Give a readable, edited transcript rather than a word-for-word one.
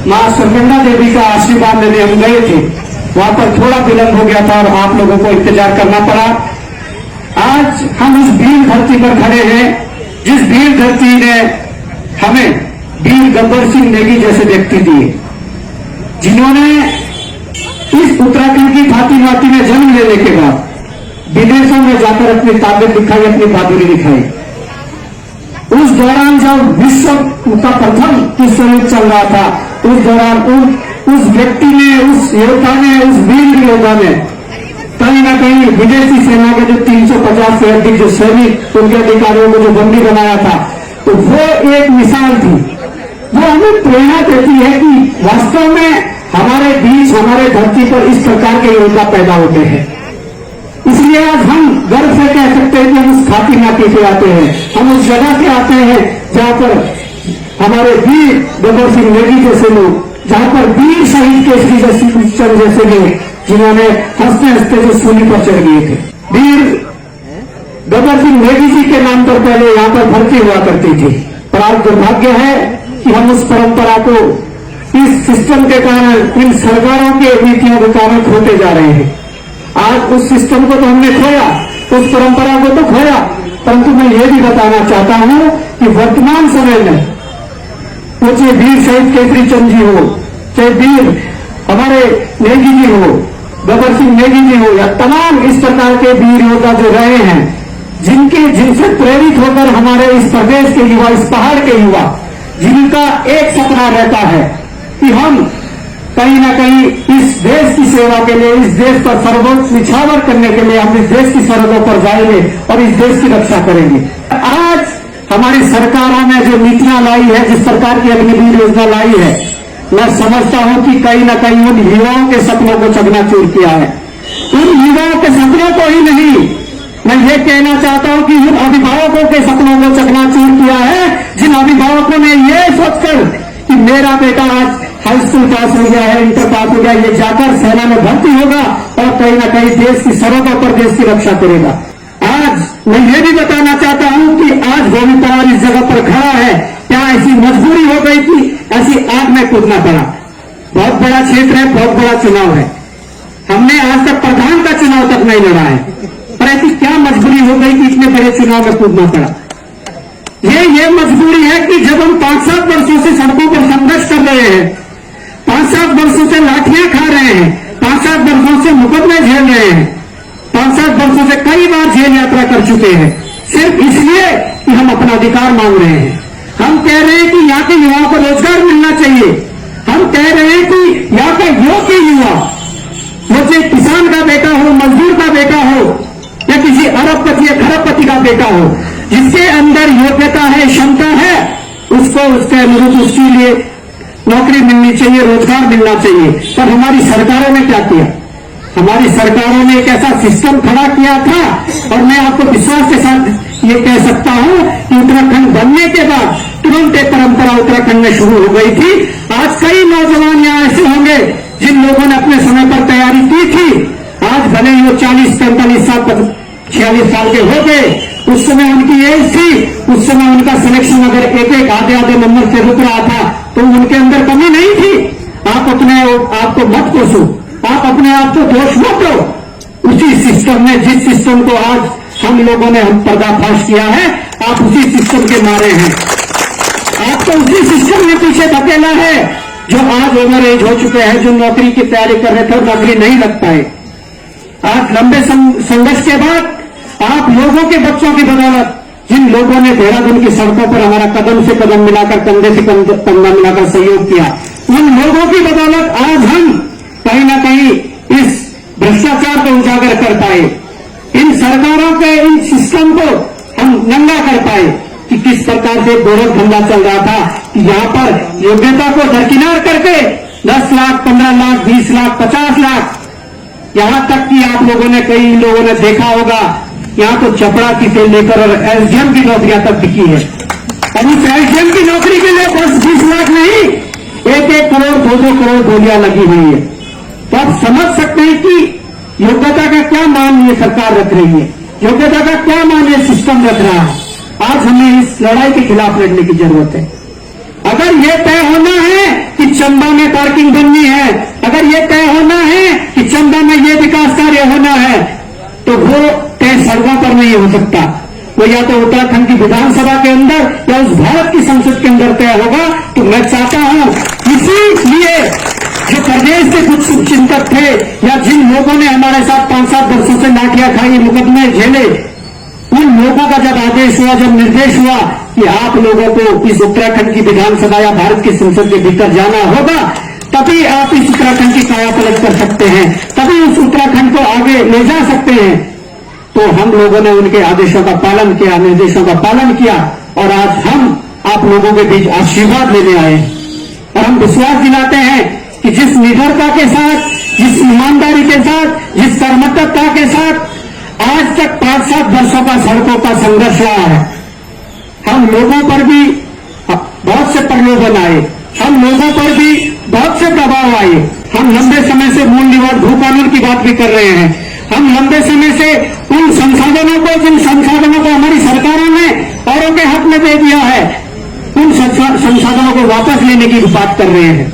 माँ सुरगंगा देवी का आशीर्वाद लेने हम गए थे। वहां पर थोड़ा विलंब हो गया था और आप लोगों को इंतजार करना पड़ा। आज हम उस वीर धरती पर खड़े हैं जिस वीर धरती ने हमें वीर गब्बर सिंह नेगी जैसे व्यक्ति दिए, जिन्होंने इस उत्तराखंड की भांति भांति में जन्म लेने के बाद विदेशों में जाकर अपनी ताकत दिखाई, अपनी बहादुरी दिखाई। उस दौरान जब विश्व का प्रथम विश्व युद्ध चल रहा था, उस दौरान उस व्यक्ति ने, उस योद्धा ने, उस वीर योद्धा ने कहीं ना कहीं विदेशी सेना के जो 350 से अधिक जो सैनिक, उनके अधिकारियों को जो बंदी बनाया था, तो वो एक मिसाल थी। वो हमें प्रेरणा देती है कि वास्तव में हमारे बीच, हमारे धरती पर इस प्रकार के योद्धा पैदा होते हैं। इसलिए आज हम गर्व से कह सकते हैं कि हम उस खाती माटी से आते हैं, हम उस जगह से आते हैं जहां पर हमारे वीर गब्बर सिंह नेगी जैसे लोग, जहां पर वीर शहीद केसरी जैसे लोग, जिन्होंने हंसते हंसते जो सूली पर चढ़ गए थे। वीर गब्बर सिंह नेगी जी के नाम पर पहले यहां पर भर्ती हुआ करती थी, पर आज दुर्भाग्य है कि हम उस परंपरा को इस सिस्टम के कारण, इन सरकारों के नीतियों के कारण खोते जा रहे हैं। आज उस सिस्टम को तो हमने खोया, उस परंपरा को तो खोया, परंतु मैं ये भी बताना चाहता हूं कि वर्तमान समय में वो चाहे वीर शहीद केसरी चंद जी हो, चाहे वीर हमारे नेगी जी हो, गब्बर सिंह नेगी जी हो, या तमाम इस प्रकार के वीर योद्धा जो रहे हैं, जिनसे प्रेरित होकर हमारे इस प्रदेश के युवा, इस पहाड़ के युवा, जिनका एक सपना रहता है कि हम कहीं ना कहीं इस देश की सेवा के लिए, इस देश पर सर्वोच्च निछावर करने के लिए हम इस देश की सरहदों पर जाएंगे और इस देश की रक्षा करेंगे। आज हमारी सरकारों ने जो नीतियां लाई है, जिस प्रकार की अग्निवीर योजना लाई है, मैं समझता हूं कि कहीं ना कहीं उन युवाओं के सपनों को चकनाचूर किया है। उन युवाओं के सपनों को ही नहीं, मैं ये कहना चाहता हूं कि उन अभिभावकों के सपनों को चकनाचूर किया है, जिन अभिभावकों ने ये सोचकर कि मेरा बेटा आज हाई स्कूल पास हो गया है, इंटर पास हो गया, ये जाकर सेना में भर्ती होगा और कहीं ना कहीं देश की सरहदों पर देश की रक्षा करेगा। आज मैं ये भी बताना चाहता हूं कि आज गोविंद पवार इस जगह पर खड़ा है, क्या ऐसी मजबूरी हो गई कि ऐसी आग में कूदना पड़ा? बहुत बड़ा क्षेत्र है, बहुत बड़ा चुनाव है, हमने आज तक प्रधान का चुनाव तक नहीं लड़ा है, पर ऐसी क्या मजबूरी हो गई कि इतने बड़े चुनाव में कूदना पड़ा? ये मजबूरी है कि जब हम 5-7 वर्षों से सड़कों पर संघर्ष कर रहे हैं, 5-7 वर्षों से लाठियां खा रहे हैं, 5-7 वर्षों से मुकदमे झेल रहे हैं, 5-7 वर्षों से कई बार जेल यात्रा कर चुके हैं, सिर्फ इसलिए कि हम अपना अधिकार मांग रहे हैं। हम कह रहे हैं कि यहाँ के युवाओं को रोजगार मिलना चाहिए। हम कह रहे हैं कि यहाँ का योग्य युवा, वो चाहे किसान का बेटा हो, मजदूर का बेटा हो, या किसी अरबपति या खरबपति का बेटा हो, जिसके अंदर योग्यता है, क्षमता है, उसको उसके अनुरूप उसके लिए नौकरी मिलनी चाहिए, रोजगार मिलना चाहिए। पर हमारी सरकारों ने क्या किया? हमारी सरकारों ने एक ऐसा सिस्टम खड़ा किया था, और मैं आपको विश्वास के साथ ये कह सकता हूं कि उत्तराखंड बनने के बाद तुरंत एक परंपरा उत्तराखंड में शुरू हो गई थी। आज कई नौजवान यहाँ ऐसे होंगे जिन लोगों ने अपने समय पर तैयारी की थी, आज भले ही वो 40-45 साल 46 साल के हो गए, उस समय उनकी एज थी, उस समय उनका सिलेक्शन अगर एक आधे नंबर से रुक रहा था तो उनके अंदर कमी नहीं थी। आप अपने आप को मत कोसो, आप अपने आप को दोष मत दो। उसी सिस्टम ने, जिस सिस्टम को आज हम लोगों ने पर्दाफाश किया है, आप उसी सिस्टम के मारे हैं। आपको उसी सिस्टम ने पीछे धकेला है, जो आज ओवर एज हो चुके हैं, जो नौकरी की तैयारी कर रहे थे और नौकरी नहीं लग पाए। आज लंबे संघर्ष के बाद आप लोगों के बच्चों की बदौलत, जिन लोगों ने देहरादून की सड़कों पर हमारा कदम से कदम मिलाकर, कंधे से कंधा मिलाकर सहयोग किया, उन लोगों की बदौलत आज हम कहीं ना कहीं इस भ्रष्टाचार को उजागर कर पाए, इन सरकारों के इन सिस्टम को हम नंगा कर पाए कि किस प्रकार से गोरख धंधा चल रहा था कि यहाँ पर योग्यता को दरकिनार करके 10 लाख, 15 लाख, 20 लाख, 50 लाख, यहां तक कि आप लोगों ने, कई लोगों ने देखा होगा, यहाँ तो चपरासी से लेकर और एसडीएम की नौकरियां तक बिकी है। और इस एसडीएम की नौकरी के लिए 10-20 लाख नहीं, 1-1 करोड़, 2-2 करोड़ बोलियां लगी हुई है। तो आप समझ सकते हैं कि योग्यता का क्या मान ये सरकार रख रही है, योग्यता का क्या मान ये सिस्टम रख रहा है। आज हमें इस लड़ाई के खिलाफ लड़ने की जरूरत है। अगर ये तय होना है कि चंबा में पार्किंग बननी है, अगर ये तय होना है कि चंबा में ये विकास कार्य होना है, तो वो तय सड़कों पर नहीं हो सकता, वो या तो उत्तराखंड की विधानसभा के अंदर या उस भारत की संसद के अंदर तय होगा। तो मैं चाहता हूं इसीलिए जो प्रदेश के कुछ शुभचिंतक थे या जिन लोगों ने हमारे साथ 5-7 वर्षों से लाठियां खाई, मुकदमे झेले, उन लोगों का जब आदेश हुआ, जब निर्देश हुआ कि आप लोगों को इस उत्तराखंड की विधानसभा या भारत की संसद के भीतर जाना होगा, तभी आप इस उत्तराखंड की कायापलट कर सकते हैं, तभी उस उत्तराखंड को आगे ले जा सकते हैं। तो हम लोगों ने उनके आदेशों का पालन किया, निर्देशों का पालन किया, और आज हम आप लोगों के बीच आशीर्वाद लेने आए। और हम विश्वास दिलाते हैं कि जिस निडरता के साथ, जिस ईमानदारी के साथ, जिस कर्मठता के साथ आज तक 5-7 वर्षों का सड़कों का संघर्ष रहा है, हम लोगों पर भी बहुत से प्रलोभन आए, हम लोगों पर भी बहुत से दबाव आए। हम लंबे समय से मूल निवास भू कानून की बात भी कर रहे हैं, हम लंबे समय से उन संसाधनों को, जिन संसाधनों को हमारी सरकारों ने औरों के हक में दे दिया है, उन संसाधनों को वापस लेने की बात कर रहे हैं।